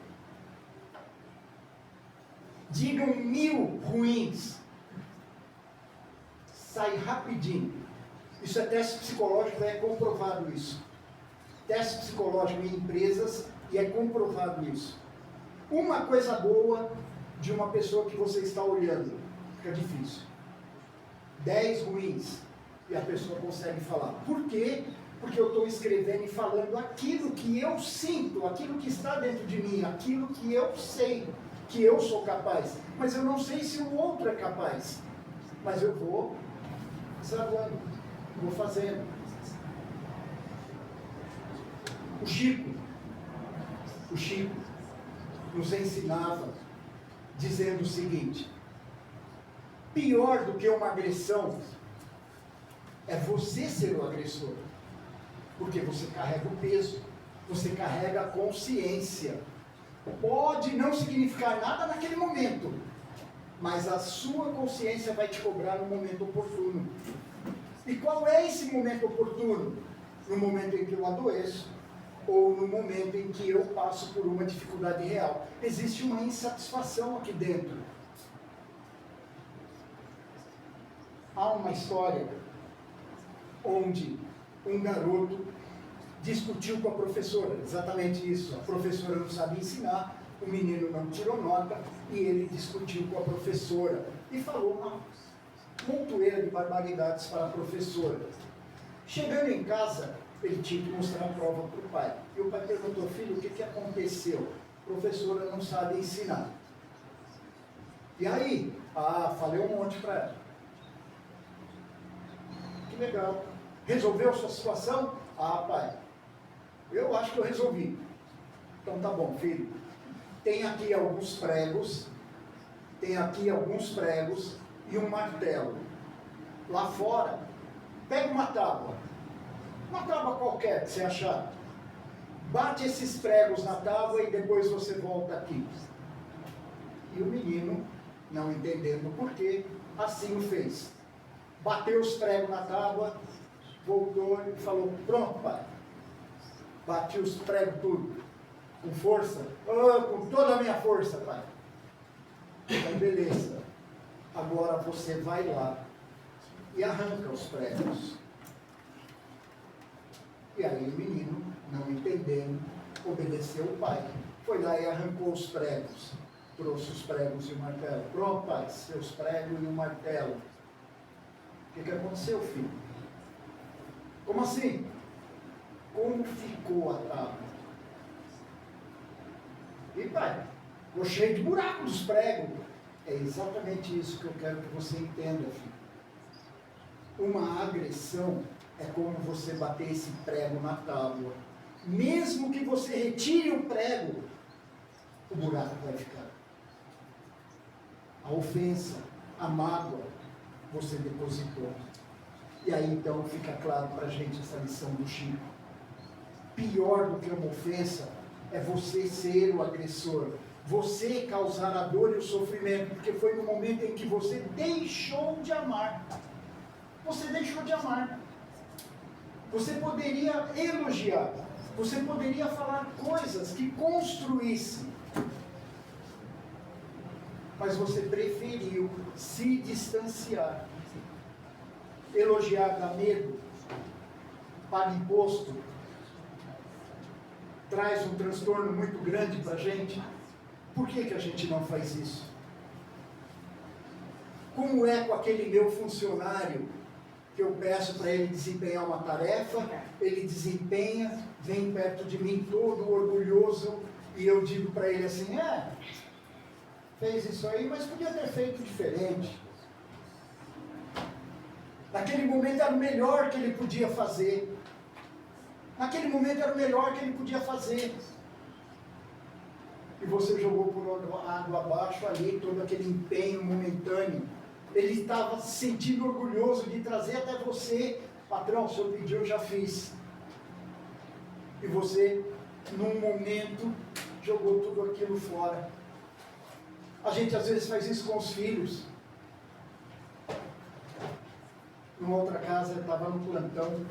Digam 1000 ruins. Sai rapidinho. Isso é teste psicológico, é comprovado isso. Teste psicológico em empresas e é comprovado isso. Uma coisa boa de uma pessoa que você está olhando, fica difícil. 10 ruins. E a pessoa consegue falar. Por quê? Porque eu estou escrevendo e falando aquilo que eu sinto, aquilo que está dentro de mim, aquilo que eu sei, que eu sou capaz. Mas eu não sei se o outro é capaz. Mas eu vou desarmando, vou fazendo. O Chico nos ensinava dizendo o seguinte: pior do que uma agressão é você ser o agressor. Porque você carrega o peso, você carrega a consciência. Pode não significar nada naquele momento, mas a sua consciência vai te cobrar no momento oportuno. E qual é esse momento oportuno? No momento em que eu adoeço, ou no momento em que eu passo por uma dificuldade real. Existe uma insatisfação aqui dentro. Há uma história onde um garoto discutiu com a professora, exatamente isso. A professora não sabia ensinar, o menino não tirou nota, e ele discutiu com a professora e falou uma montoeira de barbaridades para a professora. Chegando em casa, ele tinha que mostrar a prova para o pai. E o pai perguntou: filho, o que aconteceu? A professora não sabe ensinar. E aí? Falei um monte para ela. Que legal. Resolveu a sua situação? Pai, eu acho que eu resolvi. Então tá bom, filho. Tem aqui alguns pregos e um martelo. Lá fora, pega uma tábua qualquer que você achar. Bate esses pregos na tábua e depois você volta aqui. E o menino, não entendendo o porquê, assim o fez. Bateu os pregos na tábua, voltou e falou: pronto, pai. Bati os pregos tudo. Com força? Com toda a minha força, pai. Então, beleza. Agora você vai lá e arranca os pregos. E aí o menino, não entendendo, obedeceu o pai. Foi lá e arrancou os pregos. Trouxe os pregos e o martelo. Pronto, pai, seus pregos e o martelo. O que aconteceu, filho? Como assim? Como ficou a tábua? E pai, ficou cheio de buracos dos pregos. É exatamente isso que eu quero que você entenda, filho. Uma agressão é como você bater esse prego na tábua. Mesmo que você retire o prego, o buraco vai ficar. A ofensa, a mágoa, você depositou. E aí então fica claro para a gente essa lição do Chico. Pior do que uma ofensa é você ser o agressor. Você causar a dor e o sofrimento, porque foi no momento em que você deixou de amar. Você deixou de amar. Você poderia elogiar. Você poderia falar coisas que construíssem. Mas você preferiu se distanciar. Elogiar dá medo, paga imposto, traz um transtorno muito grande para a gente. Por que a gente não faz isso? Como é com aquele meu funcionário que eu peço para ele desempenhar uma tarefa, ele desempenha, vem perto de mim todo orgulhoso e eu digo para ele assim, fez isso aí, mas podia ter feito diferente. Naquele momento era o melhor que ele podia fazer. Naquele momento era o melhor que ele podia fazer. E você jogou por água abaixo ali todo aquele empenho momentâneo. Ele estava se sentindo orgulhoso de trazer até você. Patrão, o senhor pediu, eu já fiz. E você, num momento, jogou tudo aquilo fora. A gente às vezes faz isso com os filhos. Numa outra casa, eu estava no plantão.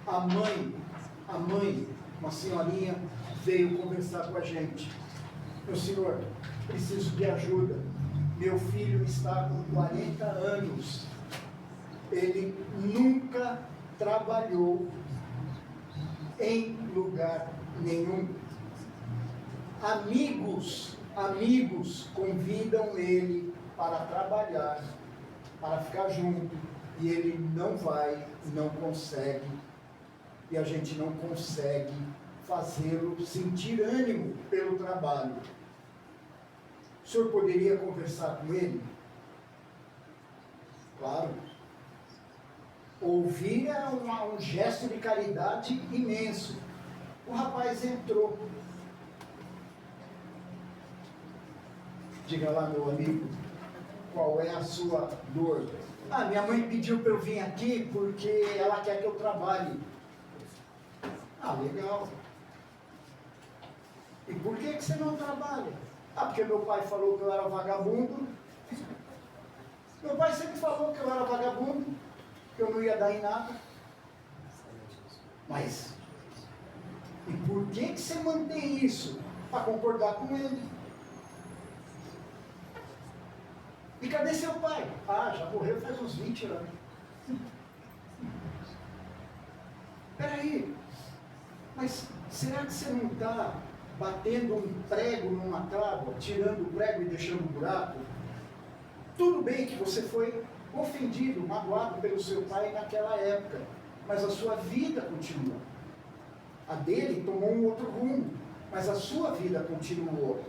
A mãe, uma senhorinha, veio conversar com a gente. Meu senhor, preciso de ajuda. Meu filho está com 40 anos. Ele nunca trabalhou em lugar nenhum. Amigos convidam ele para trabalhar, para ficar junto, e ele não vai, não consegue, e a gente não consegue fazê-lo sentir ânimo pelo trabalho. O senhor poderia conversar com ele? Claro. Ouvir é um gesto de caridade imenso. O rapaz entrou. Diga lá, meu amigo, qual é a sua dor? Minha mãe pediu para eu vir aqui porque ela quer que eu trabalhe. Legal. E por que você não trabalha? Porque meu pai falou que eu era vagabundo. Meu pai sempre falou que eu era vagabundo, que eu não ia dar em nada. Mas, e por que você mantém isso? Para concordar com ele. E cadê seu pai? Já morreu faz uns 20 anos. Peraí, mas será que você não está batendo um prego numa tábua, tirando o prego e deixando o buraco? Tudo bem que você foi ofendido, magoado pelo seu pai naquela época, mas a sua vida continua. A dele tomou um outro rumo, mas a sua vida continuou.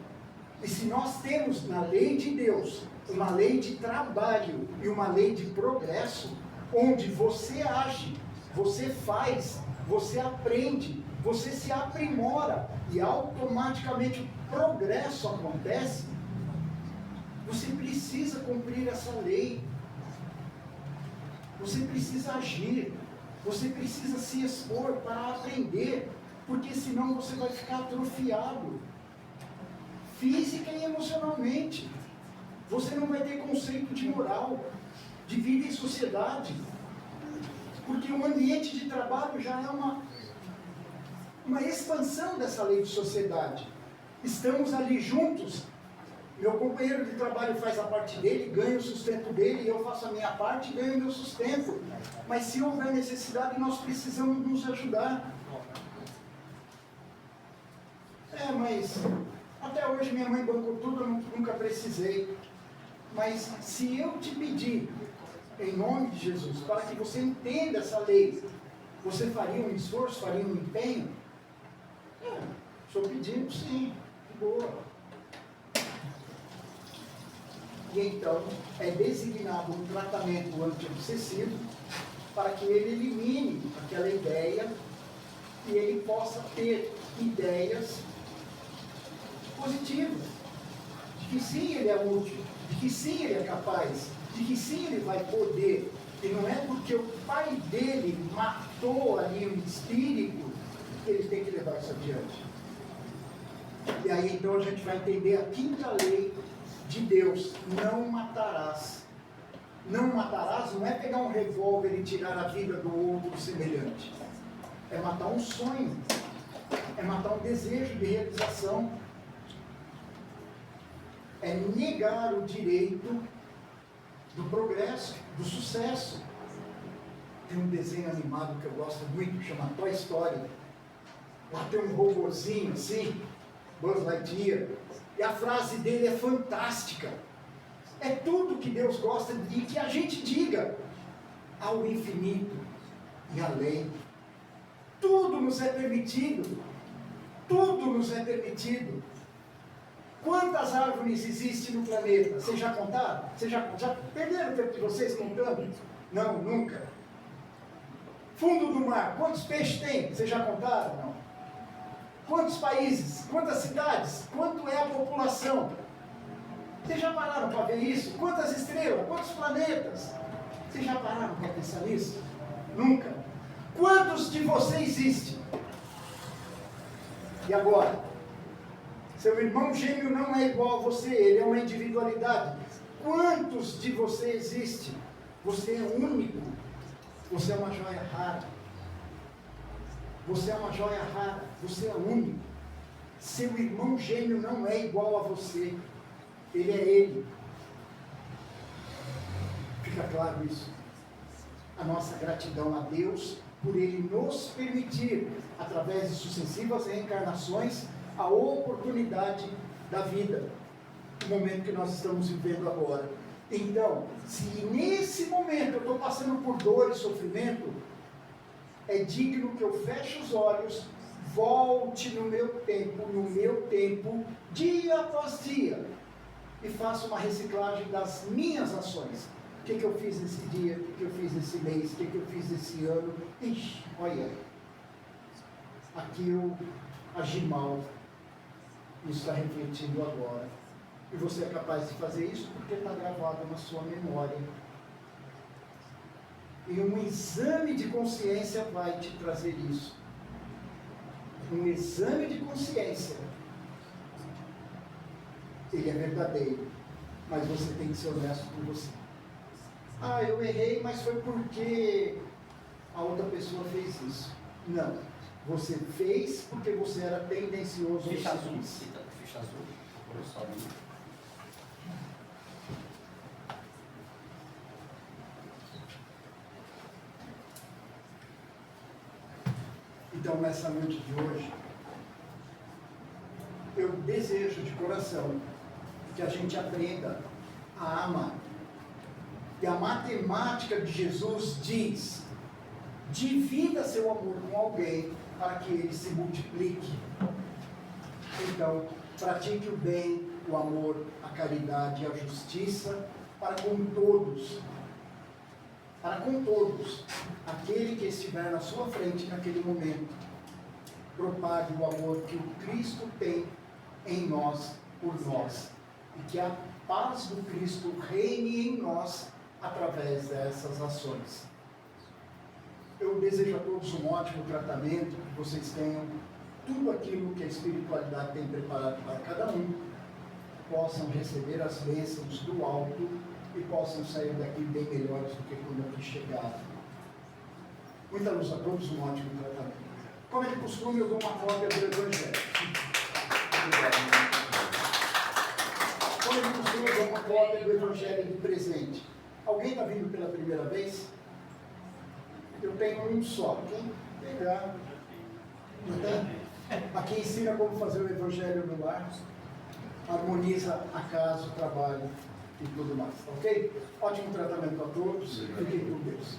E se nós temos na lei de Deus uma lei de trabalho e uma lei de progresso, onde você age, você faz, você aprende, você se aprimora e automaticamente o progresso acontece, você precisa cumprir essa lei, você precisa agir, você precisa se expor para aprender, porque senão você vai ficar atrofiado, física e emocionalmente. Você não vai ter conceito de moral, de vida em sociedade, porque o ambiente de trabalho já é uma expansão dessa lei de sociedade. Estamos ali juntos, meu companheiro de trabalho faz a parte dele, ganha o sustento dele, e eu faço a minha parte e ganho o meu sustento. Mas se houver necessidade, nós precisamos nos ajudar. Mas até hoje minha mãe bancou tudo, eu nunca precisei. Mas se eu te pedir, em nome de Jesus, para que você entenda essa lei, Você faria um esforço, faria um empenho? Estou pedindo sim, de boa. E então é designado um tratamento antiobsessivo para que ele elimine aquela ideia e ele possa ter ideias positivas, de que sim ele é útil, de que sim ele é capaz, de que sim ele vai poder. E não é porque o pai dele matou ali um espírito que ele tem que levar isso adiante. E aí então a gente vai entender a quinta lei de Deus: não matarás. Não matarás não é pegar um revólver e tirar a vida do outro semelhante. É matar um sonho. É matar um desejo de realização. É negar o direito do progresso, do sucesso. Tem um desenho animado que eu gosto muito, que chama Toy Story. Lá tem um robozinho assim, Buzz Lightyear, e a frase dele é fantástica. É tudo que Deus gosta de que a gente diga: ao infinito e além. Tudo nos é permitido. Tudo nos é permitido. Quantas árvores existem no planeta? Vocês já contaram? Vocês já perderam o tempo de vocês contando? Não, nunca. Fundo do mar, quantos peixes tem? Vocês já contaram? Não. Quantos países? Quantas cidades? Quanto é a população? Vocês já pararam para ver isso? Quantas estrelas? Quantos planetas? Vocês já pararam para pensar nisso? Nunca. Quantos de vocês existem? E agora? Seu irmão gêmeo não é igual a você, ele é uma individualidade. Quantos de você existem? Você é único. Você é uma joia rara. Você é uma joia rara. Você é único. Seu irmão gêmeo não é igual a você. Ele é ele. Fica claro isso. A nossa gratidão a Deus por Ele nos permitir, através de sucessivas reencarnações, a oportunidade da vida, o momento que nós estamos vivendo agora. Então, se nesse momento eu estou passando por dor e sofrimento, é digno que eu feche os olhos, volte no meu tempo, dia após dia, e faça uma reciclagem das minhas ações. O que eu fiz nesse dia, o que eu fiz nesse mês, o que eu fiz nesse ano. Ixi, olha, aqui eu agi mal. Isso está refletindo agora. E você é capaz de fazer isso porque está gravado na sua memória. E um exame de consciência vai te trazer isso. Um exame de consciência. Ele é verdadeiro. Mas você tem que ser honesto com você. Ah, eu errei, mas foi porque a outra pessoa fez isso. Não. Você fez porque você era tendencioso.
Ficha azul. Ficha azul. Por só
Então, nessa noite de hoje, eu desejo de coração que a gente aprenda a amar. E a matemática de Jesus diz: divida seu amor com alguém para que ele se multiplique. Então, pratique o bem, o amor, a caridade e a justiça para com todos. Para com todos. Aquele que estiver na sua frente naquele momento. Propague o amor que o Cristo tem em nós, por nós. E que a paz do Cristo reine em nós através dessas ações. Eu desejo a todos um ótimo tratamento, que vocês tenham tudo aquilo que a espiritualidade tem preparado para cada um, possam receber as bênçãos do alto e possam sair daqui bem melhores do que quando aqui chegaram. Muita luz a todos, um ótimo tratamento. Como é de costume, eu dou uma cópia do Evangelho. Como é de costume, eu dou uma cópia do Evangelho de presente. Alguém está vindo pela primeira vez? Eu tenho um só. Quem pegar? Não tem? Aqui ensina como fazer o Evangelho no lar. Harmoniza a casa, o trabalho e tudo mais. Ok? Ótimo tratamento a todos. Fiquem com Deus.